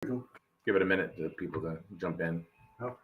Give it a minute to people to jump in. Oh.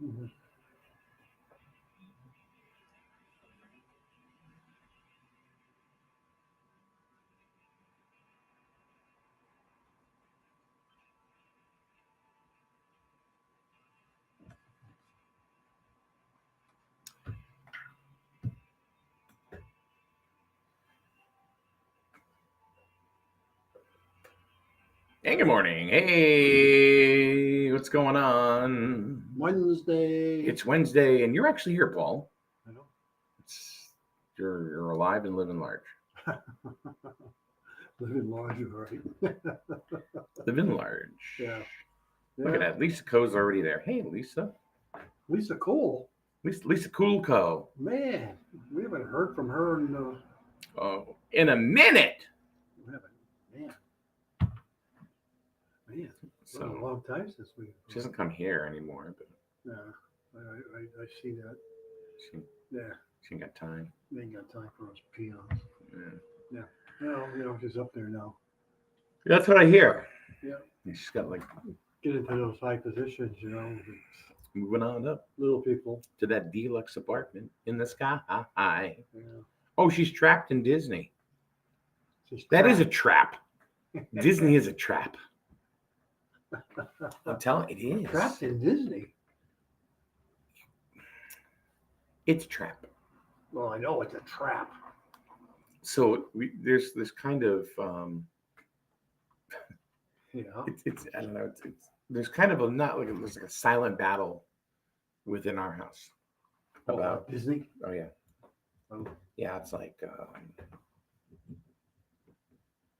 Mm-hmm. Hey, good morning. Hey, what's going on? Wednesday. It's Wednesday, and you're actually here, Paul. I know. You're alive and living large. Living large, right? Living large. Yeah. Look at that. Lisa Coe's already there. Hey, Lisa. Lisa Cole. Lisa Cool Co. Man, we haven't heard from her In a minute. We haven't. Man, it's been a So long time since we. she doesn't come here anymore, but Yeah, I see that. she ain't got time. They ain't got time for us peons. Yeah. Well, she's up there now. That's what I hear. Yeah. And she's got Get into those high positions, moving on up little people. to that deluxe apartment in the sky. Yeah. Oh, she's trapped in Disney. She's That is a trap. Disney is a trap. I'm telling you, it is. Trapped in Disney. It's a trap. Well, I know it's a trap. So there's this kind of Yeah. it's I don't know. It's there's kind of there's like a silent battle within our house About Disney. Oh yeah. Oh. Yeah, it's like.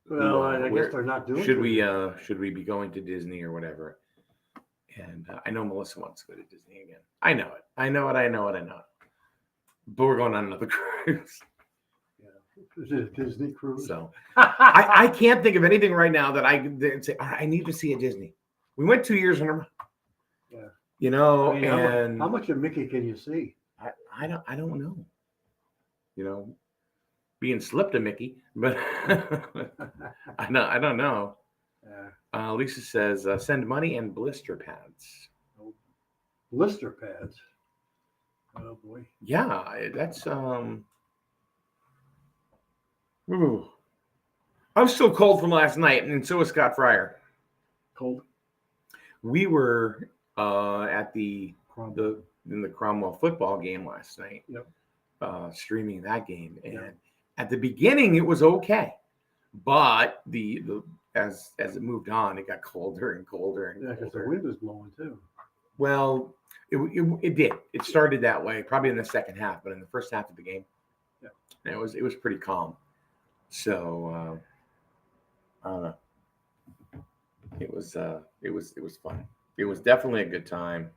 Well, I guess they're not doing. Should we be going to Disney or whatever? And I know Melissa wants to go to Disney again. I know it. But we're going on another cruise. Yeah. Is it a Disney cruise? So I can't think of anything right now that I could say, all right, I need to see a Disney. We went 2 years in a row. Yeah. And how much of Mickey can you see? I don't know. Being slipped a Mickey, but I don't know. Yeah. Lisa says send money and blister pads. Oh, blister pads. Oh boy. Yeah, that's Ooh. I'm still cold from last night, and so is Scott Fryer. Cold. We were at the Cromwell football game last night. Yep. Streaming that game, and at the beginning it was okay, but as it moved on, it got colder and colder and colder. Yeah, because the wind was blowing too. Well, it did. It started that way, probably in the second half, but in the first half of the game, it was pretty calm. So I don't know. It was fun. It was definitely a good time.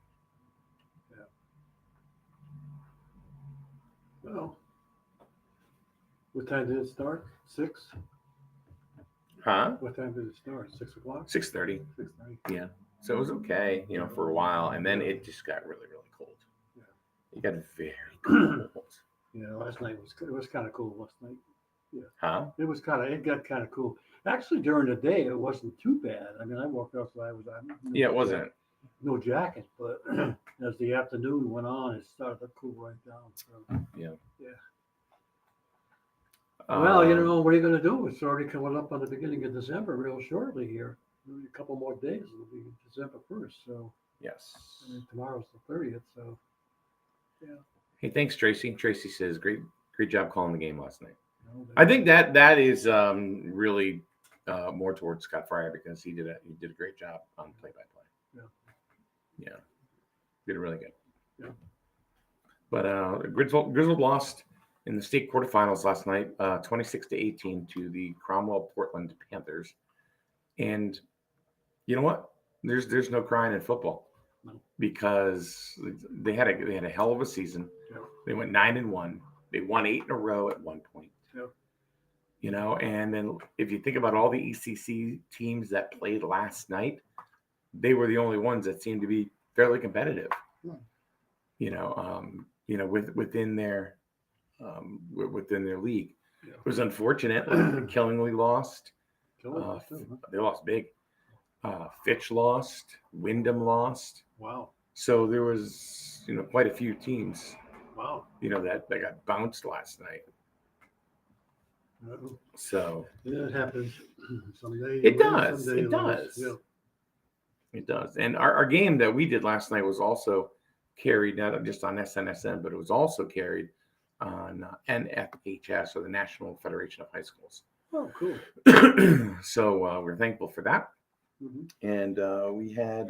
Yeah. Well, what time did it start? 6? Huh? What time did it start? 6 o'clock? 6:30. 6:30. Yeah. So it was okay, for a while, and then it just got really, really cold. Yeah. It got very cold. Yeah, last night was kind of cool last night. Yeah. Huh? It got kind of cool. Actually, during the day, it wasn't too bad. I mean, I woke up, so it wasn't. No jacket, but as the afternoon went on, it started to cool right down. So, yeah. Well, what are you going to do? It's already coming up on the beginning of December, real shortly here. Only a couple more days. It'll be December 1st. So, Yes. and tomorrow's the 30th. So, yeah. Hey, thanks, Tracy. Tracy says, great job calling the game last night. No, I think that is really more towards Scott Fryer because he did a great job on play-by-play. Yeah, did it really good. Yeah. But Griswold lost in the state quarterfinals last night, 26-18 to the Cromwell Portland Panthers. And you know what? There's no crying in football because they had a hell of a season. Yeah. They went 9-1. They won 8 in a row at one point. Yeah. And then if you think about all the ECC teams that played last night, they were the only ones that seemed to be fairly competitive. Yeah. Within their league. Yeah. It was unfortunate. Killingly lost. They lost big. Fitch lost. Wyndham lost. Wow. So there was quite a few teams. Wow. That got bounced last night. So yeah, it happens. Someday it does. It does. Yeah. It does. And our game that we did last night was also carried not just on SNSN, but it was also carried on NFHS, or the National Federation of High Schools. Oh, cool. So we're thankful for that. Mm-hmm. And we had,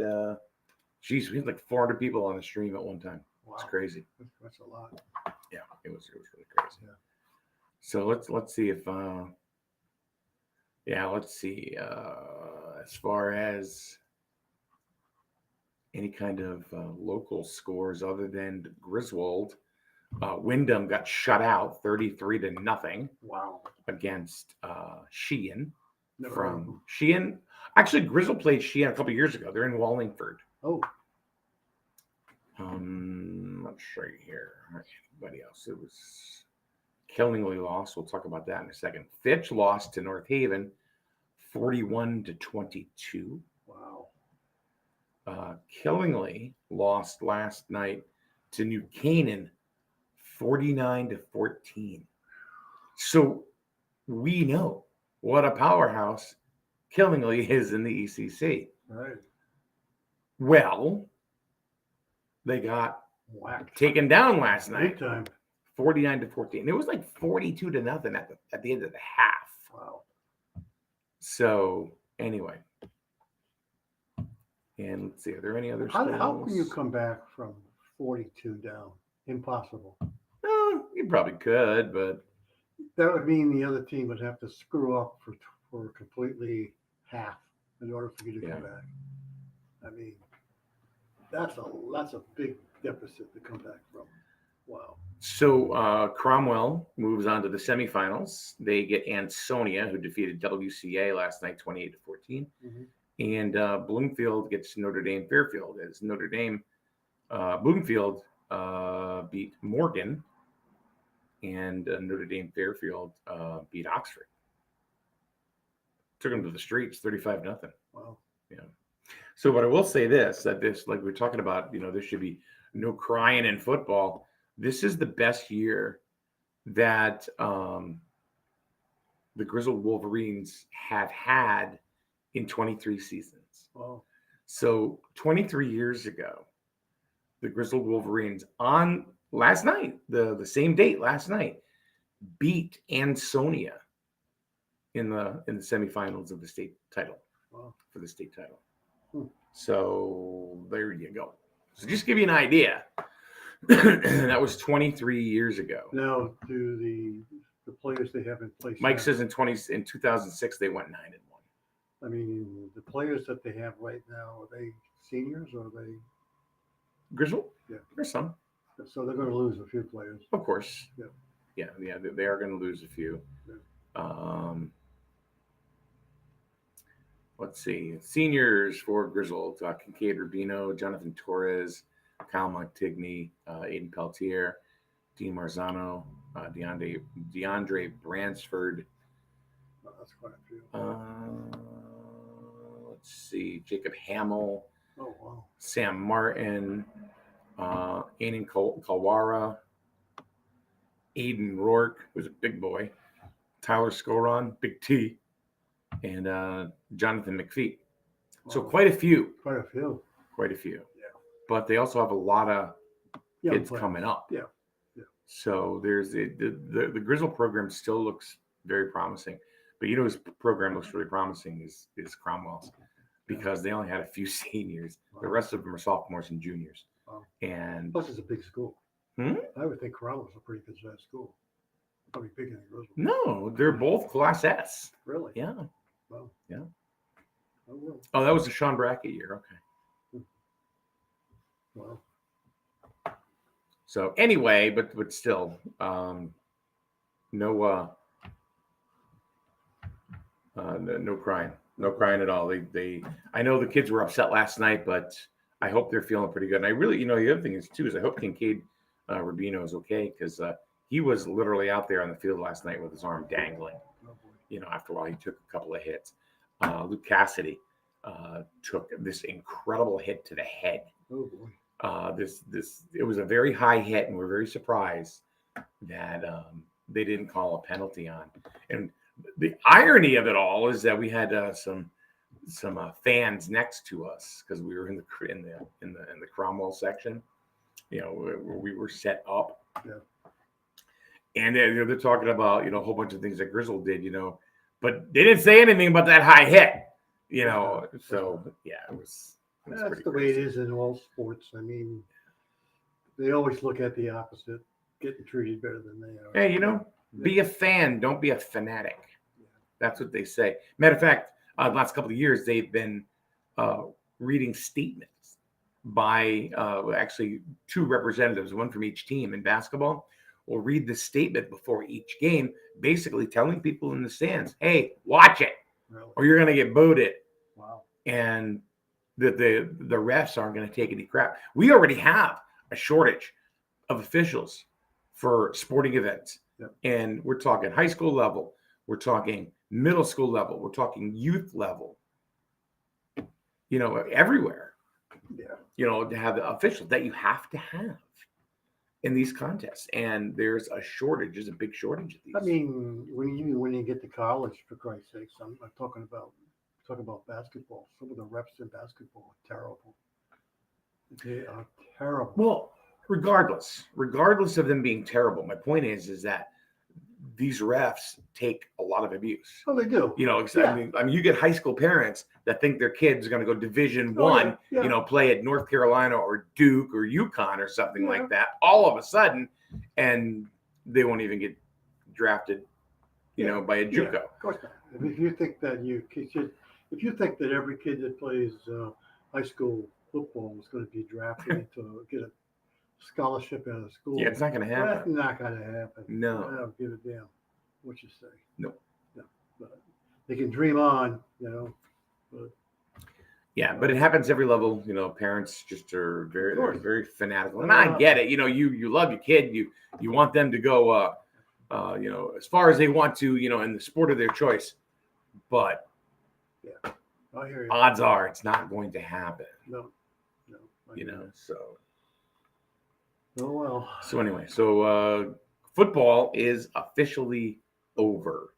we had like 400 people on the stream at one time. Wow. It's crazy. That's a lot. Yeah, it was really crazy. Yeah. So let's see if let's see as far as any kind of local scores other than Griswold. Wyndham got shut out 33-0. Wow. Against Sheehan. From Sheehan. Actually, Griswold played Sheehan a couple years ago. They're in Wallingford. Oh. Let's show you here. Anybody else? It was Killingly lost. We'll talk about that in a second. Fitch lost to North Haven 41-22. Wow. Killingly lost last night to New Canaan 49-14. So we know what a powerhouse Killingly is in the ECC. Right. Well, they got taken down last night. Big time. 49-14. It was like 42-0 at the end of the half. Wow. So anyway. And let's see, are there any other schools? How can you come back from 42 down? Impossible. You probably could, but that would mean the other team would have to screw up for completely half in order for you to come back. I mean, that's a big deficit to come back from. Wow. So Cromwell moves on to the semifinals. They get Ansonia, who defeated WCA last night 28-14. Mm-hmm. And Bloomfield gets Notre Dame Fairfield, as Notre Dame Bloomfield beat Morgan, and Notre Dame Fairfield beat Oxford. Took them to the streets, 35-0. Wow. Yeah. So, but I will say this, that this, like we're talking about, there should be no crying in football. This is the best year that the Griswold Wolverines have had in 23 seasons. Wow. So 23 years ago, the Griswold Wolverines on last night, the same date last night, beat Ansonia in the semifinals of the state title. Wow. For the state title. Hmm. So there you go. So just give you an idea. That was 23 years ago. Now, do the players they have in place? Mike says in 2006 they went 9-1. I mean, the players that they have right now, are they seniors or are they? Griswold? Yeah. There's some. So they're going to lose a few players. Of course. Yeah. Yeah, they are going to lose a few. Yeah. Let's see. Seniors for Griswold: Kincaid Rubino, Jonathan Torres, Kyle Montigny, Aiden Peltier, Dean Marzano, DeAndre Bransford. Oh, that's quite a few. Let's see. Jacob Hamill. Oh, wow. Sam Martin, Aiden Kawara, Aiden Rourke, who's a big boy, Tyler Scoron, Big T, and Jonathan McPhee. So Wow. quite a few. Quite a few. Yeah. But they also have a lot of Young kids players. coming up. Yeah. So there's the Griswold program still looks very promising. But his program looks really promising is Cromwell's, because they only had a few seniors. Wow. The rest of them are sophomores and juniors. Wow. And Plus, it's a big school. Hmm? I would think Corral's a pretty good sized school. Probably bigger than Griswold. No, they're both Class S. Really? Yeah. Wow. Yeah. Oh, well. Oh, that was the Sean Brackett year. Okay. Wow. So anyway, but still, no crying, no crying at all. I know the kids were upset last night, but I hope they're feeling pretty good. And I really, the other thing is I hope Kincaid Rubino is okay, because he was literally out there on the field last night with his arm dangling. Oh, boy. After a while, he took a couple of hits. Luke Cassidy took this incredible hit to the head. Oh, boy. It was a very high hit, and we're very surprised that they didn't call a penalty on. And the irony of it all is that we had some fans next to us, because we were in the Cromwell section, where we were set up. Yeah. And they're talking about a whole bunch of things that Griswold did, but they didn't say anything about that high hit, So yeah, it was. That's the way it is in all sports. I mean, they always look at the opposite, getting treated better than they are. Hey, be a fan, don't be a fanatic. That's what they say. Matter of fact, the last couple of years, they've been reading statements by actually two representatives, one from each team in basketball, will read the statement before each game, basically telling people in the stands, hey, watch it, Really? or you're going to get booted. Wow. And the refs aren't going to take any crap. We already have a shortage of officials for sporting events. Yep. And we're talking high school level. We're talking middle school level. We're talking youth level. Everywhere. Yeah. To have the officials that you have to have in these contests. And there's a shortage. There's a big shortage of these. I mean, when you get to college, for Christ's sakes, I'm talking about basketball. Some of the refs in basketball are terrible. They are terrible. Well, regardless of them being terrible, my point is that these refs take a lot of abuse. Oh, they do. I mean, you get high school parents that think their kids are going to go Division I, yeah. Play at North Carolina or Duke or UConn or something like that, all of a sudden, and they won't even get drafted, by a JUCO. Yeah, of course not. If you think that every kid that plays high school football is going to be drafted to get a scholarship out of school, Yeah, it's not going to happen. That's not going to happen. No. I don't give a damn what you say. No. But they can dream on, But Yeah, but it happens every level. Parents just are very, Of course. they're very fanatical, and I get it. You love your kid. You want them to go, as far as they want to, in the sport of their choice. But I hear you. odds are it's not going to happen. No. I hear you. So. Oh well. So anyway, football is officially over.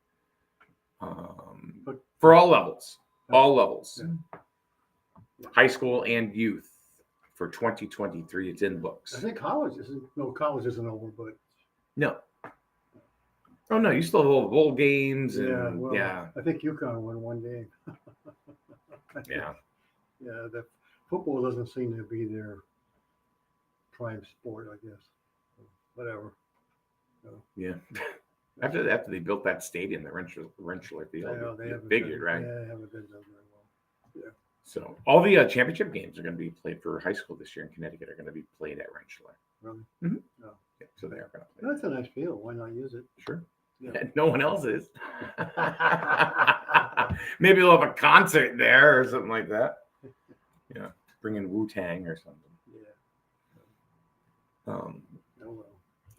For all levels. Yeah. High school and youth for 2023. It's in the books. I think college isn't over, but No. Oh no, you still have all the bowl games and I think UConn won one game. Yeah. Yeah, the football doesn't seem to be their prime sport, I guess. Whatever. Yeah. After they built that stadium, the Rentschler Field, They haven't figured, right? Yeah, they haven't been done very well. Yeah. So all the championship games are going to be played for high school this year in Connecticut are going to be played at Rentschler. Really? Mhm. No. Yeah, so they are going to play. That's a nice field. Why not use it? Sure. Yeah. No one else is. Maybe they'll have a concert there or something like that. Bring in Wu-Tang or something. Yeah. Oh well.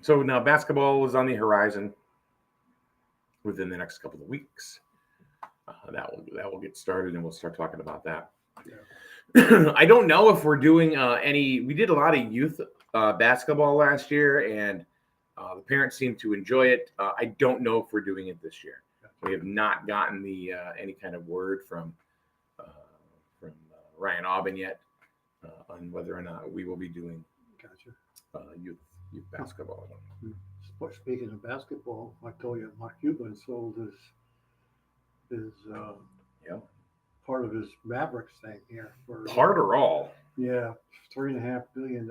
So now basketball is on the horizon within the next couple of weeks. That will get started, and we'll start talking about that. Yeah. I don't know if we're doing any. We did a lot of youth basketball last year, and The parents seem to enjoy it. I don't know if we're doing it this year. We have not gotten the any kind of word from Ryan Aubin yet on whether or not we will be doing youth basketball. Speaking of basketball, I told you Mark Cuban sold his part of his Mavericks thing here for Part or all? Yeah, $3.5 billion.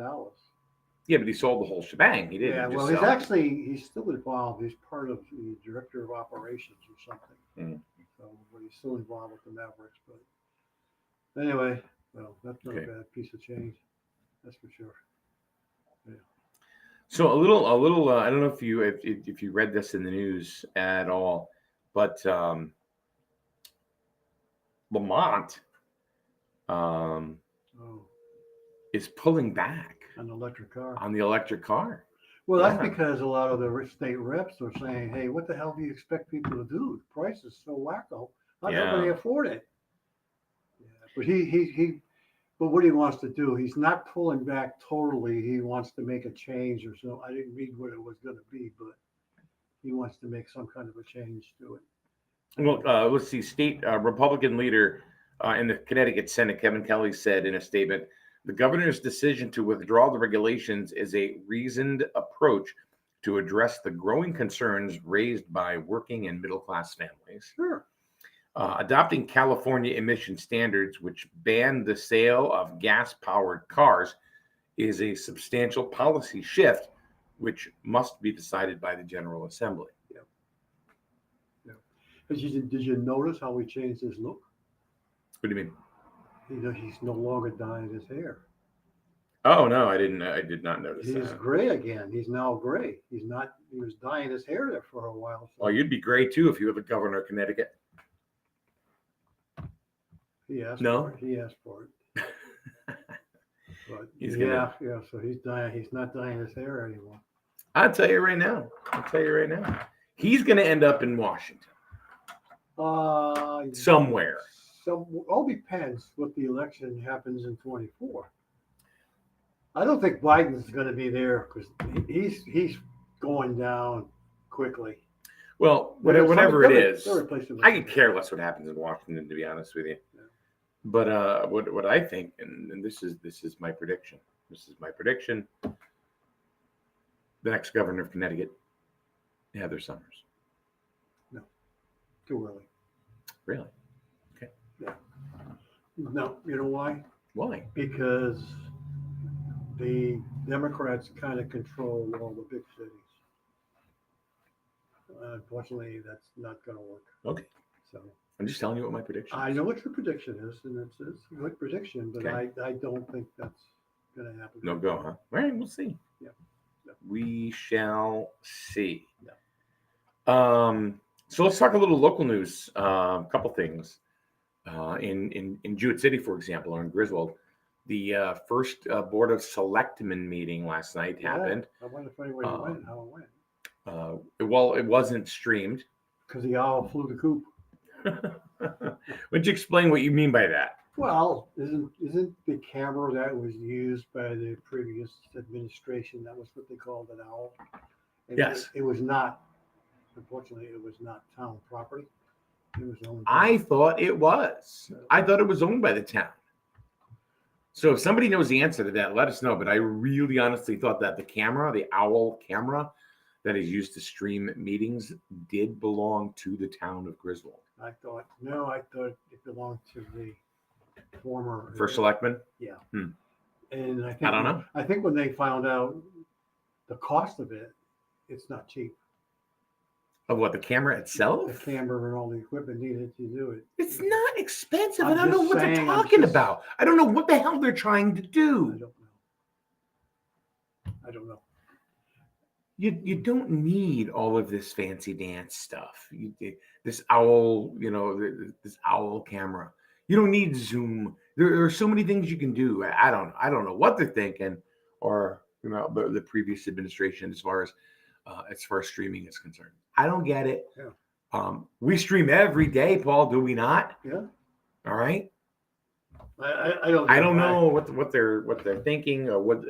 Yeah, but he sold the whole shebang. He didn't. Yeah, well, he's still involved. He's part of the director of operations or something. So, but he's still involved with the Mavericks. But anyway, well, that's not a bad piece of change. That's for sure. Yeah. So a little. I don't know if you read this in the news at all, but Lamont is pulling back on the electric car. Well, that's because a lot of the state reps are saying, "Hey, what the hell do you expect people to do? The price is so wacko. How can they afford it?" Yeah, but what he wants to do, he's not pulling back totally. He wants to make a change or so. I didn't read what it was going to be, but he wants to make some kind of a change to it. Well, let's see. State Republican leader in the Connecticut Senate, Kevin Kelly, said in a statement, "The governor's decision to withdraw the regulations is a reasoned approach to address the growing concerns raised by working and middle-class families. Sure. Adopting California emission standards, which ban the sale of gas-powered cars, is a substantial policy shift, which must be decided by the General Assembly." Yeah. Did you notice how he changed his look? What do you mean? He's no longer dyeing his hair. Oh no, I didn't. I did not notice that. He's gray again. He's now gray. He's not. He was dyeing his hair there for a while. So. Well, you'd be gray too if you were the governor of Connecticut. He asked for it. But so he's dying. He's not dyeing his hair anymore. I'll tell you right now. He's going to end up in Washington. Somewhere. So all depends what the election happens in 24. I don't think Biden's going to be there because he's going down quickly. Well, whatever it is, I could care less what happens in Washington, to be honest with you. Yeah. But what I think, and this is my prediction. The next governor of Connecticut, Heather Summers. No, too early. Really? Okay. Yeah. No, you know why? Why? Because the Democrats kind of control all the big cities. Unfortunately, that's not going to work. Okay. So I'm just telling you what my prediction is. I know what your prediction is, and it's a good prediction, but I don't think that's going to happen. No go, huh? All right, we'll see. Yeah. We shall see. Yeah. So let's talk a little local news. A couple things. In Jewett City, for example, or in Griswold, the first Board of Selectmen meeting last night happened. I wonder if anybody went, how it went. Well, it wasn't streamed. Because the owl flew the coop. Would you explain what you mean by that? Well, isn't the camera that was used by the previous administration, that was what they called an owl? And yes. It was not, unfortunately, it was not town property. It was owned. I thought it was. I thought it was owned by the town. So if somebody knows the answer to that, let us know. But I really honestly thought that the owl camera that is used to stream meetings did belong to the town of Griswold. I thought it belonged to the former First Selectman. Yeah. And I don't know. I think when they found out the cost of it, it's not cheap. Of what, the camera itself? The camera and all the equipment needed to do it. It's not expensive. I don't know what they're talking about. I don't know what the hell they're trying to do. I don't know. You don't need all of this fancy dance stuff. This owl, this owl camera. You don't need Zoom. There are so many things you can do. I don't know what they're thinking, or the previous administration as far as streaming is concerned. I don't get it. Yeah. We stream every day, Paul. Do we not? Yeah. All right. I don't know what they're thinking, or what.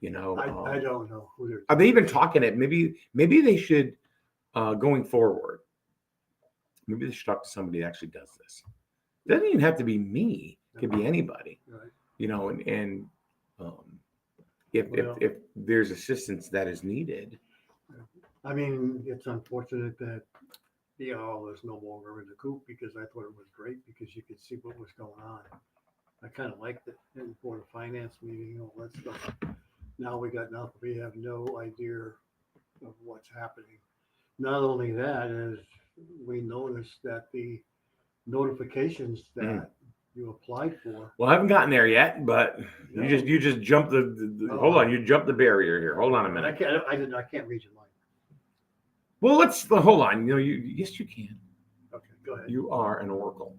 You know, I don't know who they're. are they even talking it? Maybe they should going forward. Maybe they should talk to somebody that actually does this. It doesn't even have to be me. It could be anybody. Right. You know, and if there's assistance that is needed. I mean, it's unfortunate that the owl is no longer in the coop because I thought it was great because you could see what was going on. I kind of liked it in Board of Finance meeting, all that stuff. Now we have no idea of what's happening. Not only that, is we noticed that the notifications that you applied for. Well, I haven't gotten there yet, but you just jumped the hold on, you jumped the barrier here. Hold on a minute. I can't read your mind. Well, hold on. You know, yes, you can. Okay, go ahead. You are an oracle.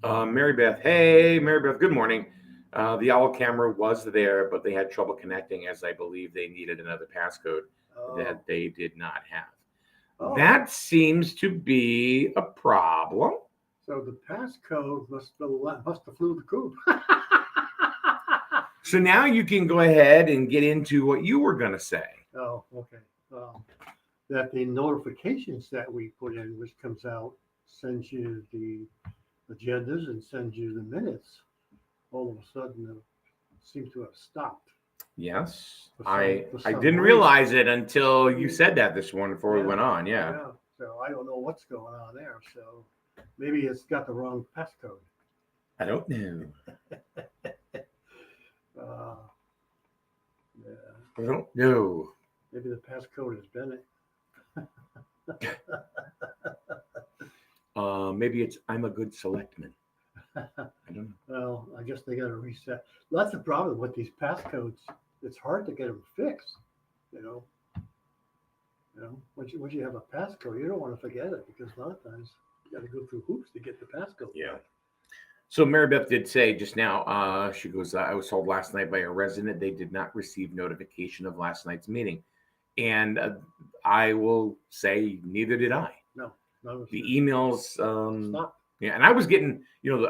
Mary Beth, hey, Mary Beth, good morning. The owl camera was there, but they had trouble connecting as I believe they needed another passcode that they did not have. Oh. That seems to be a problem. So the passcode must have flew the coop. So now you can go ahead and get into what you were going to say. Oh, okay. That the notifications that we put in, which comes out, sends you the agendas and sends you the minutes, all of a sudden seems to have stopped. Yes, I didn't realize it until you said that this morning before we went on. Yeah. So I don't know what's going on there. So maybe it's got the wrong passcode. I don't know. I don't know. Maybe the passcode is Bennett. Maybe it's I'm a good selectman. I don't know. Well, I guess they got to reset. That's the problem with these passcodes. It's hard to get them fixed. You know, once you have a passcode, you don't want to forget it because a lot of times you got to go through hoops to get the passcode. Yeah. So Mary Beth did say just now, she goes, I was told last night by a resident they did not receive notification of last night's meeting. And I will say neither did I. No. The emails, Stop. yeah, and I was getting,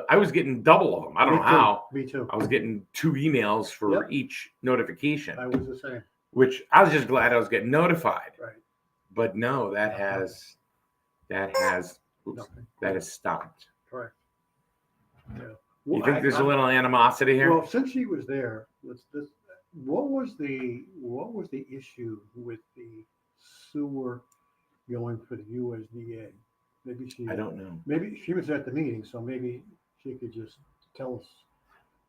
I was getting double of them. I don't know how. Me too. I was getting 2 emails for each notification. I was the same. Which I was just glad I was getting notified. Right. But no, that has stopped. Correct. Yeah. You think there's a little animosity here? Well, since she was there, what was the issue with the sewer going for the USDA? I don't know. Maybe she was at the meeting, so maybe she could just tell us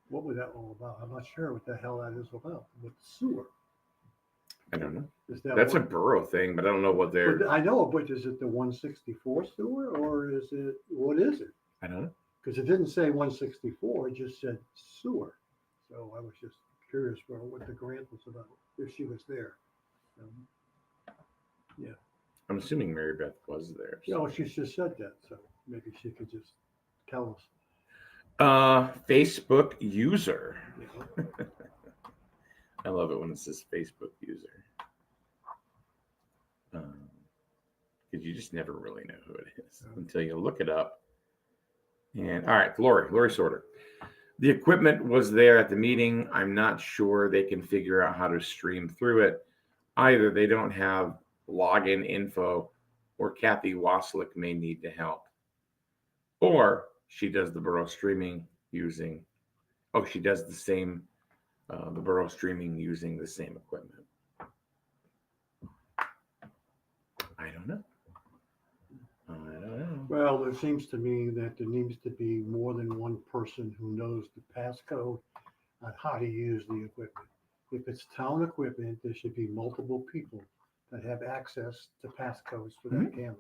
what was that all about. I'm not sure what the hell that is about with the sewer. I don't know. That's a borough thing, but I don't know what they're. I know, but is it the 164 sewer or what is it? I don't know. Because it didn't say 164, it just said sewer. So I was just curious what the grant was about, if she was there. Yeah. I'm assuming Mary Beth was there. So. Yeah, she just said that, so maybe she could just tell us. Facebook user. Yeah. I love it when it says Facebook user. Because you just never really know who it is until you look it up. And all right, Lori Sorter. The equipment was there at the meeting. I'm not sure they can figure out how to stream through it. Either they don't have login info, or Kathy Waslick may need to help. Or she does the Borough streaming using, she does the same, the Borough streaming using the same equipment. I don't know. Well, it seems to me that there needs to be more than one person who knows the passcode on how to use the equipment. If it's town equipment, there should be multiple people that have access to passcodes for that camera.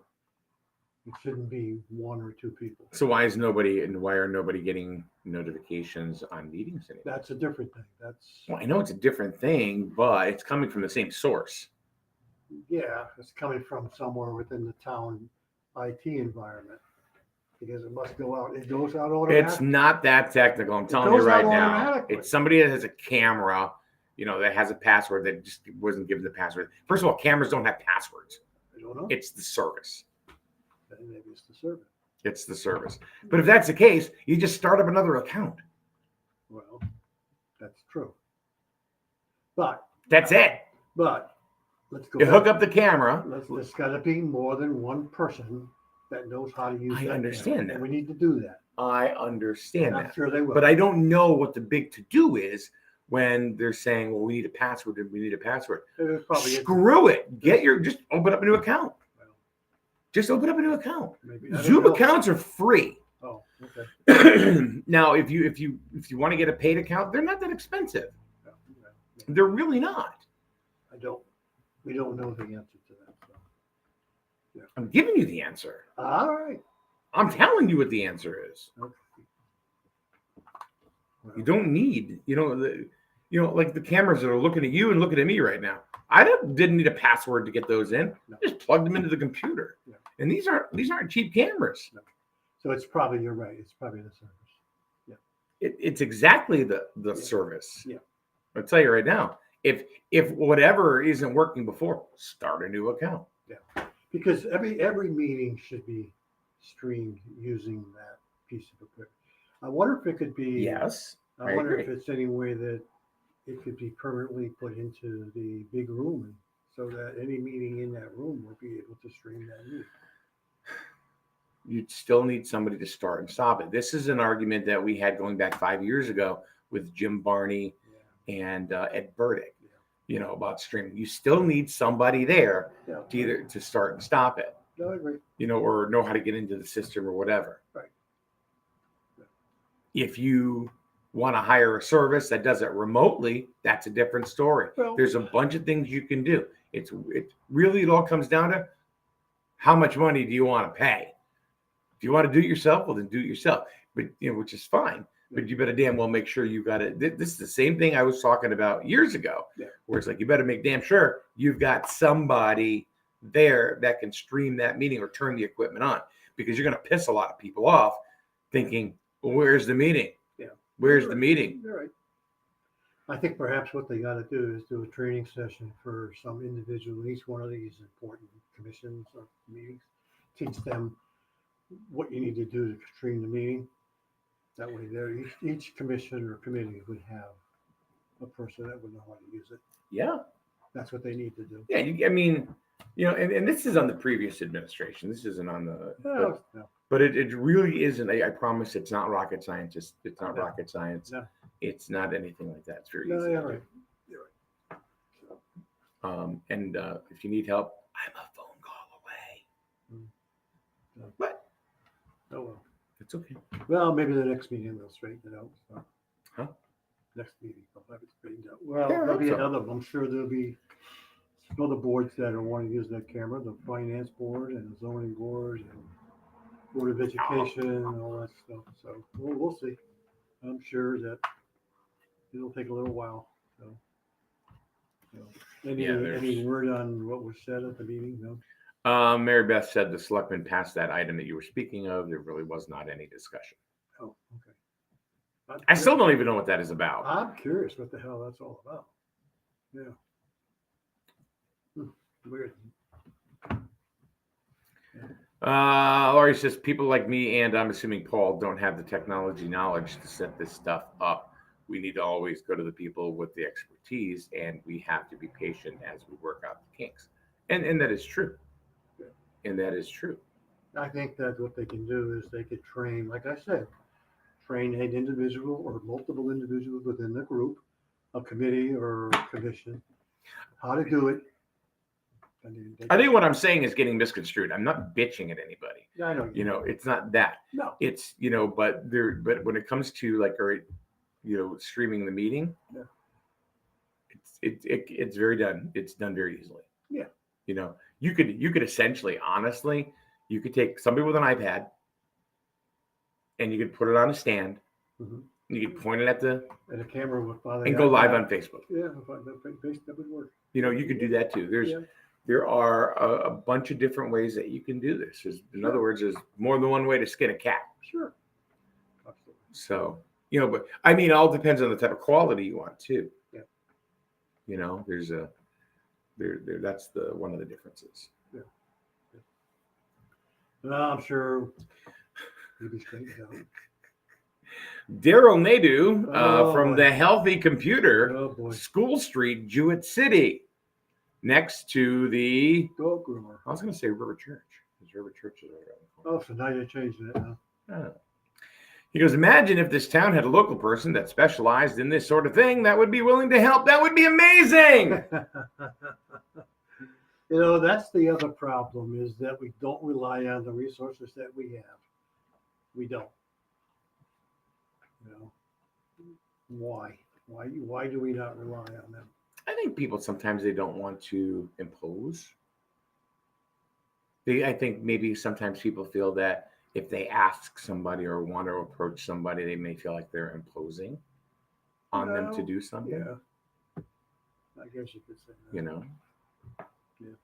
It shouldn't be 1 or 2 people. So why are nobody getting notifications on meetings anymore? That's a different thing. Well, I know it's a different thing, but it's coming from the same source. Yeah, it's coming from somewhere within the town IT environment because it must go out. It goes out automatically. It's not that technical. I'm telling you right now. It's somebody that has a camera, that has a password that just wasn't given the password. First of all, cameras don't have passwords. I don't know. It's the service. Then maybe it's the service. It's the service. But if that's the case, you just start up another account. Well, that's true. But That's it. But let's go You back. hook up the camera. There's got to be more than one person that knows how to use I that understand camera, that. and we need to do that. I understand I'm that. sure they will. But I don't know what the big to-do is when they're saying, well, we need a password and we need a password. It probably is. Screw it. Just open up a new account. Well, Just open up a new account. maybe. I don't Zoom know. accounts are free. Oh, okay. Now, if you want to get a paid account, they're not that expensive. Well, They're really not. we don't know the answer to that. So. I'm giving you the answer. All right. I'm telling you what the answer is. Okay. Well, You don't need, like the cameras that are looking at you and looking at me right now. I didn't need a password to get those in. No. Just plugged them into the computer. Yeah. And these aren't cheap cameras. No. So it's probably, you're right. It's probably the service. It's exactly the Yeah. service. Yeah. I'll tell you right now. If whatever isn't working before, start a new account. Yeah. Because every meeting should be streamed using that piece of equipment. I wonder if it could be. Yes. I I wonder agree. if it's any way that it could be permanently put into the big room, so that any meeting in that room will be able to stream that meeting. You'd still need somebody to start and stop it. This is an argument that we had going back 5 years ago with Jim Barney and Ed Burdick, about streaming. You still need somebody there Yeah. to start and stop it, No, I agree. or know how to get into the system or whatever. Right. If you want to hire a service that does it remotely, that's a different story. Well, There's a bunch of things you can do. It all comes down to how much money do you want to pay? If you want to do it yourself, well, then do it yourself. But which is fine. But you better damn well make sure you got it. This is the same thing I was talking about years ago, where it's like you better make damn sure you've got somebody there that can stream that meeting or turn the equipment on, because you're going to piss a lot of people off thinking, well, where's the meeting? Yeah. Where's the meeting? You're right. I think perhaps what they got to do is do a training session for some individual in each one of these important commissions or meetings. Teach them what you need to do to stream the meeting. That way, each commission or committee would have a person that would know how to use it. Yeah. That's what they need to do. Yeah. And this is on the previous administration. This isn't on the. No. But it really isn't. I promise it's not rocket science. It's not No. rocket science. No. It's not anything like that. It's very No, easy. you're right. You're right. So, And if you need help, I'm a phone call away. No. But oh well. it's okay. Well, maybe the next meeting they'll straighten it out. So. Huh? Next meeting they'll have it straightened out. Well, Yeah, I there'll hope be so. another. I'm sure there'll be other boards that are wanting to use that camera. The finance board and the zoning board and board of education and all that stuff. So we'll see. I'm sure that it'll take a little while. So. Any word on what was said at the meeting? No. Mary Beth said the selectmen passed that item that you were speaking of. There really was not any discussion. Oh, okay. I still don't even know what that is about. I'm curious what the hell that's all about. Yeah. Weird. Laurie says people like me and I'm assuming Paul don't have the technology knowledge to set this stuff up. We need to always go to the people with the expertise, and we have to be patient as we work out the kinks. And that is true. And that is true. I think that what they can do is they could train, like I said, train an individual or multiple individuals within the group, a committee or commission, how to do it. I think what I'm saying is getting misconstrued. I'm not bitching at anybody. Yeah, I know. It's not that. No. It's but when it comes to like streaming the meeting, yeah. It's very done. It's done very easily. Yeah. You could essentially, honestly, you could take somebody with an iPad and you could put it on a stand. Mm-hmm. You could point it at the camera with and go live on Facebook. Yeah, that would work. You could do that too. There are a bunch of different ways that you can do this. In other words, there's more than one way to skin a cat. Sure. Absolutely. So, but it all depends on the type of quality you want too. Yeah. There's that's one of the differences. Yeah. Well, I'm sure it'll be straightened out. Daryl Nadu from boy. the Healthy Computer, Oh boy. School Street, Jewett City, next to the, Dog groomer. I was going to say River Church. Because River Church is right around the corner. Oh, so now you're changing it, huh? Oh. He goes, imagine if this town had a local person that specialized in this sort of thing that would be willing to help. That would be amazing. You know, that's the other problem is that we don't rely on the resources that we have. We don't. You know, why? Why do we not rely on them? I think people sometimes they don't want to impose. I think maybe sometimes people feel that if they ask somebody or want to approach somebody, they may feel like they're imposing on them to do something. Yeah. I guess you could say that. You know? Yeah.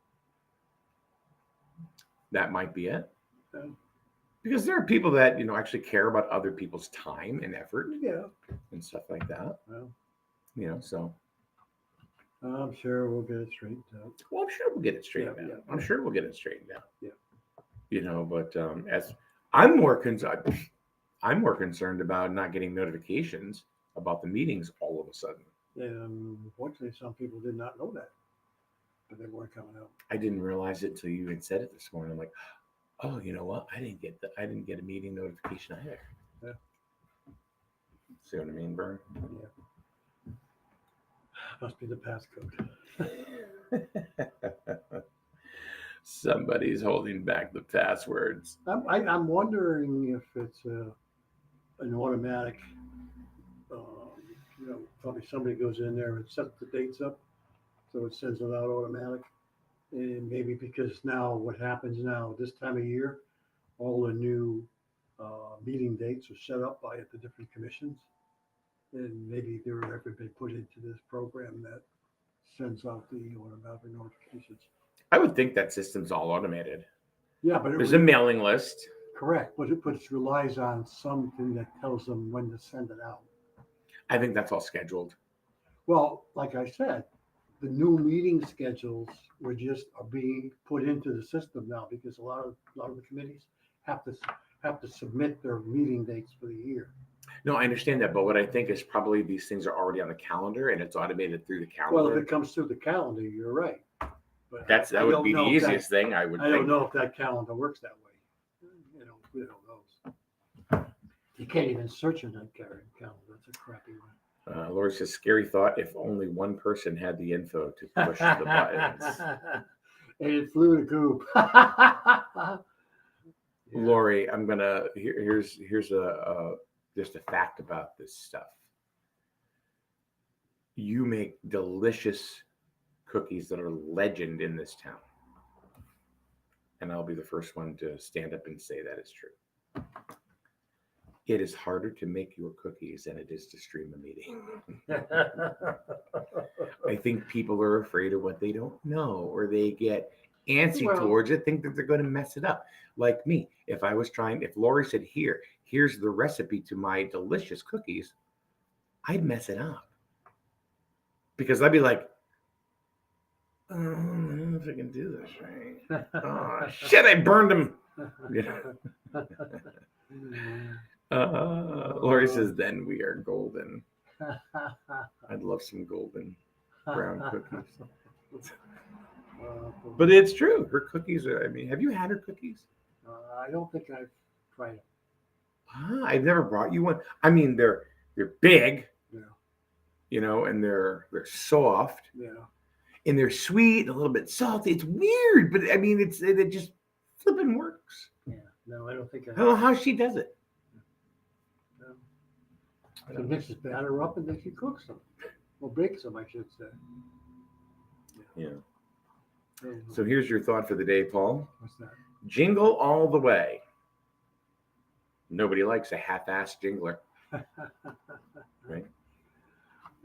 That might be it. Yeah. Because there are people that, you know, actually care about other people's time and effort and stuff like that. Well, you know, so. I'm sure we'll get it straightened out. Well, I'm sure we'll get it straightened out. I'm sure we'll get it straightened out. Yeah. You know, but as I'm more concerned about not getting notifications about the meetings all of a sudden. And unfortunately, some people did not know that, but they weren't coming out. I didn't realize it until you had said it this morning. I'm like, oh, you know what? I didn't get a meeting notification either. Yeah. See what I mean, Vern? Yeah. Must be the passcode. Somebody's holding back the passwords. I'm wondering if it's an automatic. You know, probably somebody goes in there and sets the dates up, so it sends it out automatic. And maybe because now what happens now this time of year, all the new meeting dates are set up by the different commissions, and maybe they're ever been put into this program that sends out the automatic notifications. I would think that system's all automated. Yeah, but there's a mailing list. Correct, but it relies on something that tells them when to send it out. I think that's all scheduled. Well, like I said, the new meeting schedules are being put into the system now because a lot of the committees have to submit their meeting dates for the year. No, I understand that, but what I think is probably these things are already on the calendar and it's automated through the calendar. Well, if it comes through the calendar, you're right. But that would be the easiest thing, I would think. I don't know if that calendar works that way. You know, who knows? You can't even search in that calendar. That's a crappy one. Lori says, scary thought if only one person had the info to push the buttons. And it flew the coop. Yeah. Lori, I'm gonna here's a just a fact about this stuff. You make delicious cookies that are legend in this town, and I'll be the first one to stand up and say that is true. It is harder to make your cookies than it is to stream a meeting. I think people are afraid of what they don't know, or they get antsy towards it, think that they're going to mess it up. Like me, if Lori said, here's the recipe to my delicious cookies, I'd mess it up. Because I'd be like, oh, I don't know if I can do this right. Oh, shit, I burned them. Lori says, then we are golden. I'd love some golden brown cookies. But it's true. Her cookies are, have you had her cookies? I don't think I've tried them. I've never brought you one. They're big, yeah. And they're soft, and they're sweet, and a little bit salty. It's weird, but it just flipping works. Yeah, no, I don't think I don't know how she does it. She mixes batter up and then she cooks them, or bakes them, I should say. Yeah. So here's your thought for the day, Paul. What's that? Jingle all the way. Nobody likes a half-assed jingler. Right?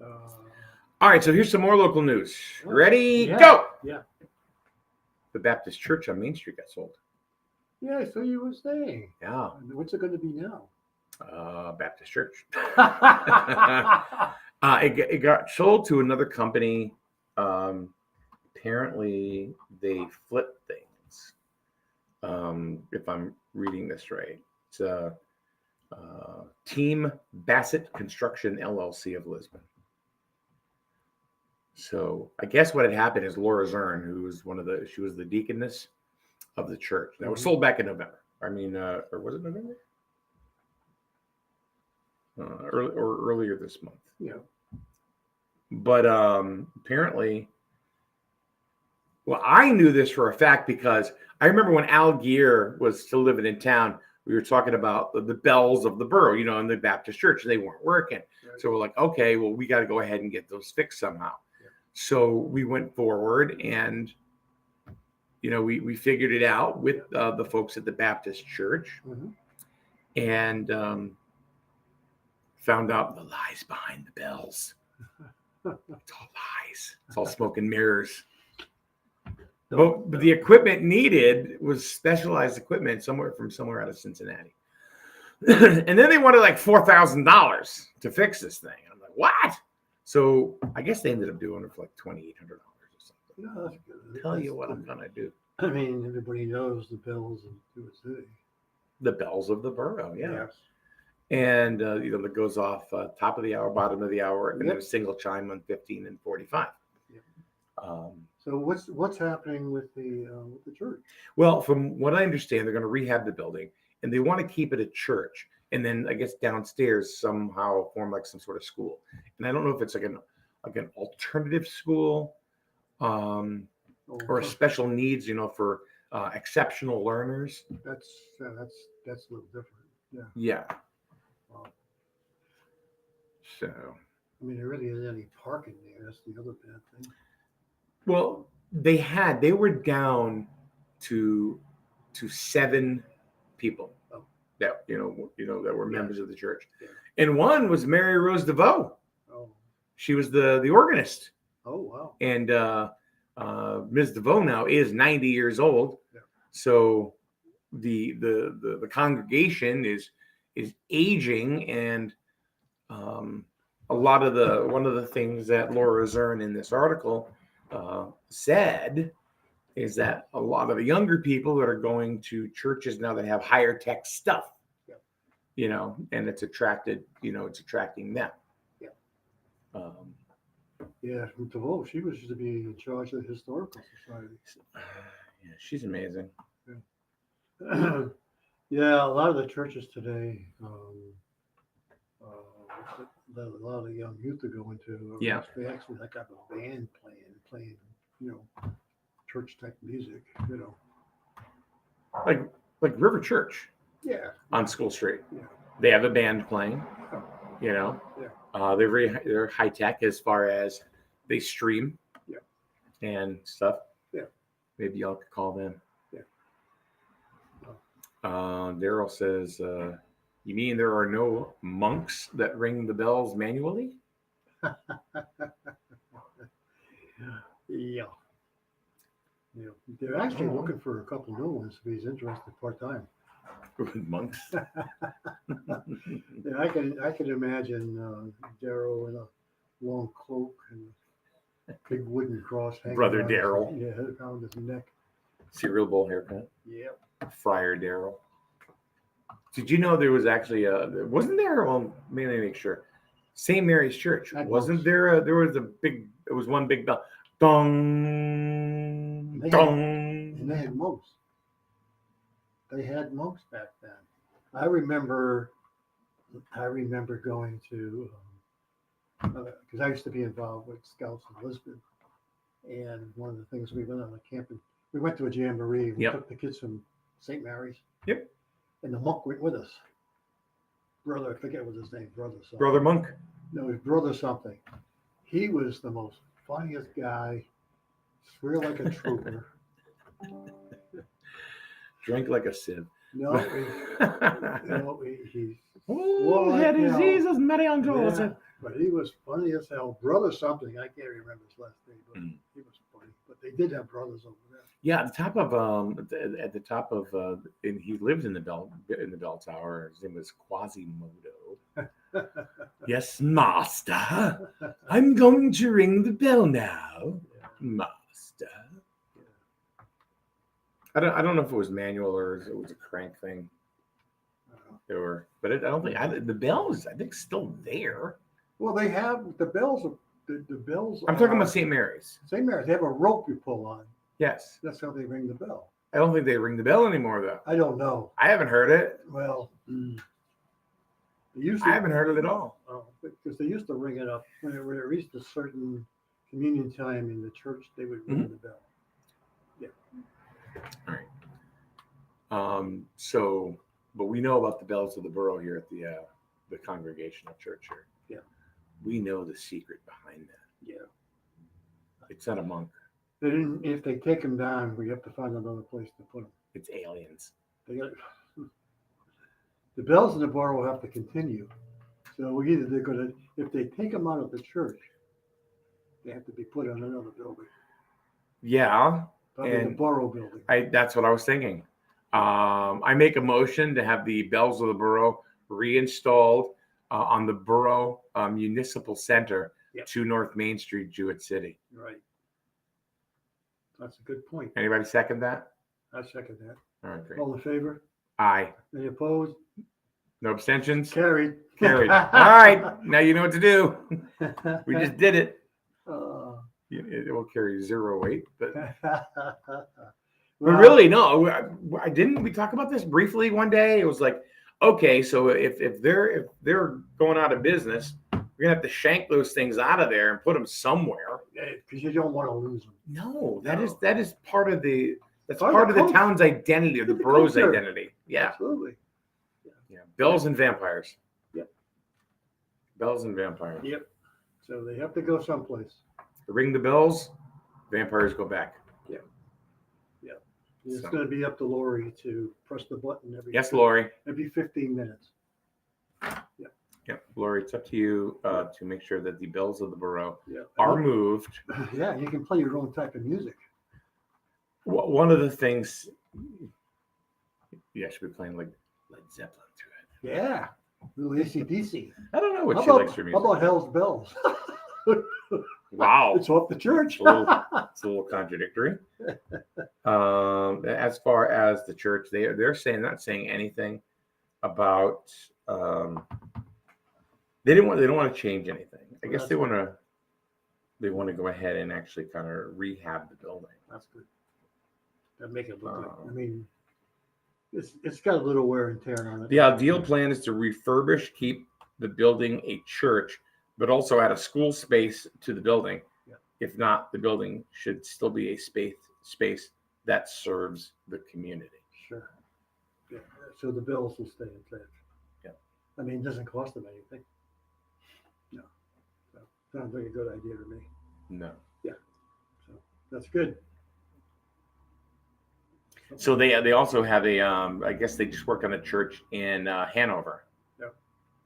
All right, so here's some more local news. Ready? Go! Yeah. The Baptist Church on Main Street got sold. Yeah, so you were saying. Yeah. What's it going to be now? Baptist Church. It got sold to another company. Apparently, they flip things. If I'm reading this right, it's Team Bassett Construction LLC of Lisbon. So I guess what had happened is Laura Zern, who was she was the deaconess of the church. That was sold back in November. I mean, or was it November? Earlier this month. Yeah. But apparently, well, I knew this for a fact because I remember when Al Gear was still living in town, we were talking about the bells of the borough, in the Baptist church. They weren't working. Right. So we're like, okay, well, we got to go ahead and get those fixed somehow. Yeah. So we went forward and, we figured it out with the folks at the Baptist church and found out the lies behind the bells. It's all lies. It's all smoke and mirrors. But the equipment needed was specialized equipment somewhere out of Cincinnati. And then they wanted like $4,000 to fix this thing. I'm like, what? So I guess they ended up doing it for like $2,800 or something. No, that's good. Tell you what I'm going to do. I mean, everybody knows the bells of the city. The bells of the borough, yeah. Yes. And, that goes off top of the hour, bottom of the hour, and then a single chime on 15 and 45. Yep. So what's happening with the church? Well, from what I understand, they're going to rehab the building, and they want to keep it a church, and then I guess downstairs somehow form like some sort of school. And I don't know if it's like an alternative school, or a special needs, for exceptional learners. That's a little different. Yeah. Yeah. Wow. So. I mean, there really isn't any parking there. That's the other bad thing. Well, they were down to 7 people that that were members of the church, and one was Mary Rose DeVoe. Oh, she was the organist. Oh, wow! And Ms. DeVoe now is 90 years old, so the congregation is aging, and one of the things that Laura Zern in this article said is that a lot of the younger people that are going to churches now that have higher tech stuff, and it's attracting them. Yeah. DeVoe, she was to be in charge of the historical society. Yeah, she's amazing. Yeah. Yeah, a lot of the churches today, a lot of the young youth are going to. They actually have a band playing, church type music, Like River Church. Yeah. On School Street. Yeah. They have a band playing. Yeah. They're high tech as far as they stream. Yeah. And stuff. Yeah. Maybe y'all could call them. Yeah. Daryl says, you mean there are no monks that ring the bells manually? Yeah. They're actually looking for a couple new ones if he's interested part-time. Monks. Yeah, I can imagine Daryl in a long cloak and a big wooden cross hanging Brother around Daryl. around his neck. Cereal bowl haircut. Yep. Friar Daryl. Did you know there was actually wasn't there? Well, maybe make sure. St. Mary's Church. Wasn't there? There was it was one big bell. Dong, dong. And they had monks. They had monks back then. I remember going to, because I used to be involved with Scouts in Lisbon. And one of the things we went on a camping, we went to a jamboree. We took the kids from St. Mary's. Yep. And the monk went with us. Brother, I forget what his name, Brother something. Brother Monk? No, his brother something. He was the most funniest guy. Swear like a trooper. Drink like a sieve. No, he's had diseases, Mary Angela. But he was funny as hell. Brother something, I can't remember his last name, but he was funny. But they did have brothers over there. Yeah, at the top of and he lived in the bell tower. His name was Quasimodo. Yes, master. I'm going to ring the bell now, master. I don't know if it was manual or it was a crank thing. There were, but I don't think the bells. I think still there. Well, they have the bells. The bells. I'm talking about St. Mary's. St. Mary's. They have a rope you pull on. Yes. That's how they ring the bell. I don't think they ring the bell anymore, though. I don't know. I haven't heard it. Well, I haven't heard it at all. Because they used to ring it up when it reached a certain communion time in the church. They would ring the bell. Yeah. All right. So, but we know about the bells of the borough here at the Congregational Church here. Yeah. We know the secret behind that. Yeah. It's not a monk. They didn't. If they take them down, we have to find another place to put them. It's aliens. They got the bells in the borough have to continue. So either they're going to, if they take them out of the church, they have to be put on another building. Yeah. Probably the borough building. That's what I was thinking. I make a motion to have the bells of the borough reinstalled on the Borough Municipal Center, 2 North Main Street, Jewett City. Right. That's a good point. Anybody second that? I second that. All right, great. All in favor? Aye. Any opposed? No abstentions? Carried. Carried. All right. Now you know what to do. We just did it. It will carry 0 weight, but really, no. I didn't. We talk about this briefly one day. It was like, okay, so if they're going out of business, we're gonna have to shank those things out of there and put them somewhere. Because you don't want to lose them. No, that is part of the part of the town's identity or the borough's identity. Yeah, absolutely. Yeah, bells and vampires. Yep. Bells and vampires. Yep. So they have to go someplace. Ring the bells, vampires go back. Yeah. Yeah. It's going to be up to Lori to press the button every 15 minutes. Yeah. Yeah, Lori, it's up to you to make sure that the bells of the borough Yeah. are moved. Yeah, you can play your own type of music. One of the things, should be playing like Led Zeppelin through it. Yeah, little AC/DC. I don't know what she likes for music. How about Hell's Bells? Wow, it's off the church. It's a little contradictory. As far as the church, they're not saying anything about. They don't want to change anything. I guess they want to go ahead and actually kind of rehab the building. That's good. That make it look like. I mean, it's got a little wear and tear on it. The ideal plan is to refurbish, keep the building a church, but also add a school space to the building. Yeah. If not, the building should still be a space that serves the community. Sure. Yeah. So the bills will stay in place. Yeah. I mean, it doesn't cost them anything. No. So, sounds like a good idea to me. No. Yeah. So that's good. So they also have a I guess they just work on a church in Hanover. Yep.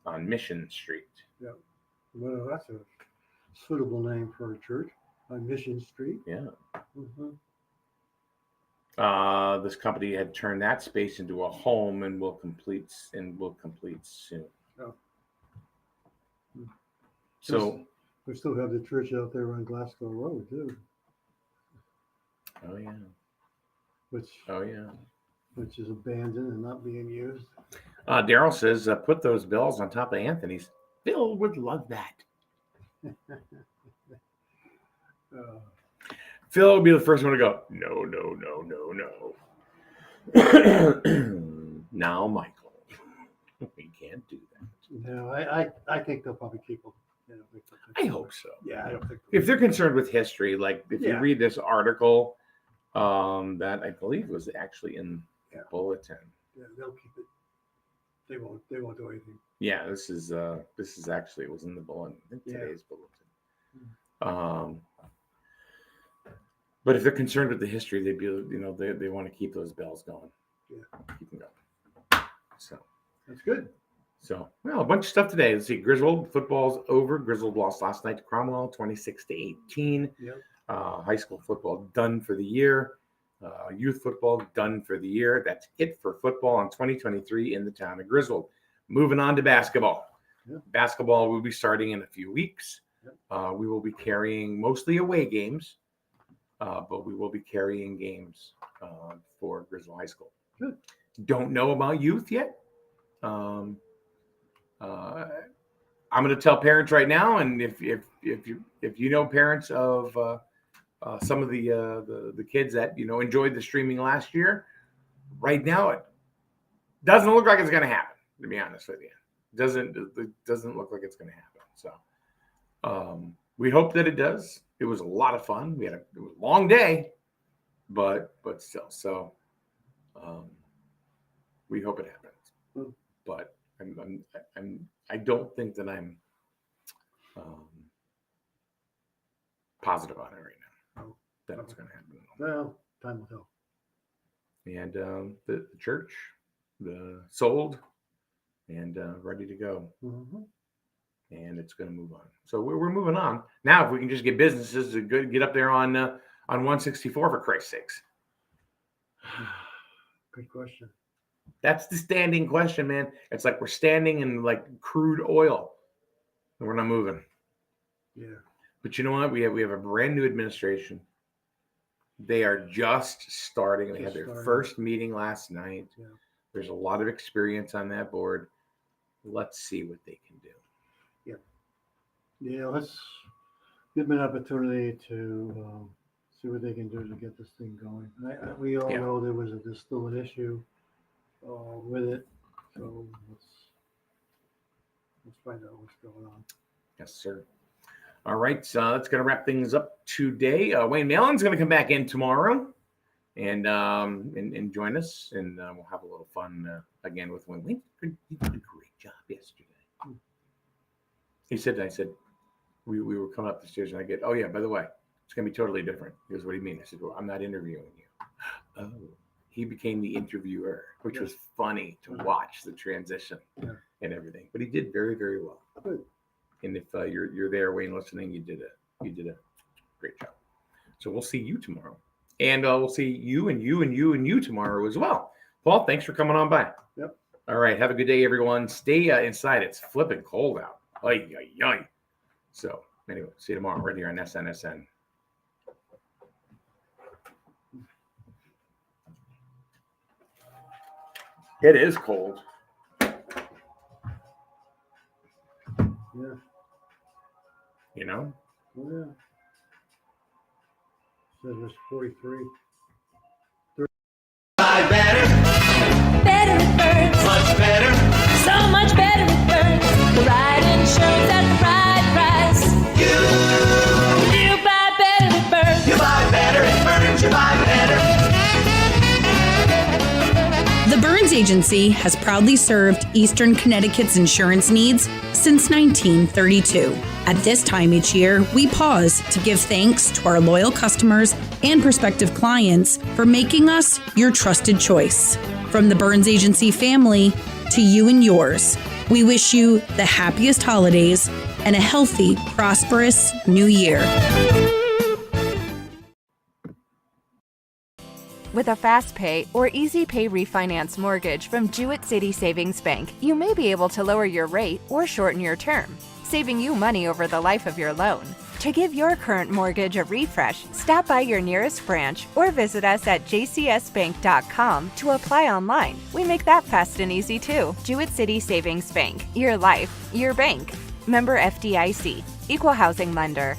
On Mission Street. Yep. Well, that's a suitable name for a church on Mission Street. Yeah. Mm-hmm. This company had turned that space into a home and will complete soon. Oh. So we still have the church out there on Glasgow Road too. Oh yeah. Which is abandoned and not being used. Daryl says, put those bells on top of Anthony's. Bill would love that. Phil would be the first one to go, no. Now, Michael, we can't do that. No, I think they'll probably keep them. I hope so. Yeah, I don't think if they're concerned with history, like if you read this article, that I believe was actually in the bulletin. Yeah, they'll keep it. They won't do anything. Yeah, this is actually, it was in the bulletin. I think today's bulletin. But if they're concerned with the history, they'd be, they want to keep those bells going. Yeah, keep them going. So that's good. So, well, a bunch of stuff today. Let's see. Griswold football's over. Griswold lost last night to Cromwell, 26-18. Yep. High school football done for the year. Youth football done for the year. That's it for football in 2023 in the town of Griswold. Moving on to basketball. Yep. Basketball will be starting in a few weeks. Yep. We will be carrying mostly away games, but we will be carrying games for Griswold High School. Good. Don't know about youth yet. I'm going to tell parents right now, and if you know parents of some of the kids that enjoyed the streaming last year, right now it doesn't look like it's going to happen. To be honest with you, it doesn't look like it's going to happen. So we hope that it does. It was a lot of fun. It was a long day, but still. So we hope it happens. But I don't think that I'm positive on it right now that it's going to happen. Well, time will tell. And the church, sold and ready to go. Mm-hmm. And it's going to move on. So we're moving on. Now, if we can just get businesses to get up there on 164 for Christ's sakes. Good question. That's the standing question, man. It's like we're standing in like crude oil and we're not moving. Yeah. But you know what? We have a brand new administration. They are just starting. They had their first meeting last night. Yeah. There's a lot of experience on that board. Let's see what they can do. Yeah, let's give them an opportunity to see what they can do to get this thing going. We all know there's still an issue with it, so let's find out what's going on. Yes, sir. All right, so that's going to wrap things up today. Wayne Malin's going to come back in tomorrow and join us, and we'll have a little fun again with Wayne. Wayne, he did a great job yesterday. He said, I said, we were coming up the stairs, and I get, oh, yeah, by the way, it's going to be totally different. He goes, what do you mean? I said, well, I'm not interviewing you. Oh, he became the interviewer, which was funny to watch the transition and everything. But he did very, very well. Good. And if you're there, Wayne, listening, you did a great job. So we'll see you tomorrow. And we'll see you and you and you and you tomorrow as well. Paul, thanks for coming on by. Yep. All right. Have a good day, everyone. Stay inside. It's flipping cold out. Ay, ay, ay. So anyway, see you tomorrow right here on SNSN. It is cold. Yeah. You know? Oh, yeah. Says it's 43. Better it burns. Much better. So much better it burns. The right insurance at the right price. You buy better it burns. You buy better it burns. You buy better. The Burns Agency has proudly served Eastern Connecticut's insurance needs since 1932. At this time each year, we pause to give thanks to our loyal customers and prospective clients for making us your trusted choice. From the Burns Agency family to you and yours, we wish you the happiest holidays and a healthy, prosperous new year. With a fast pay or easy pay refinance mortgage from Jewett City Savings Bank, you may be able to lower your rate or shorten your term, saving you money over the life of your loan. To give your current mortgage a refresh, stop by your nearest branch or visit us at jcsbank.com to apply online. We make that fast and easy too. Jewett City Savings Bank. Your life, your bank. Member FDIC. Equal housing lender.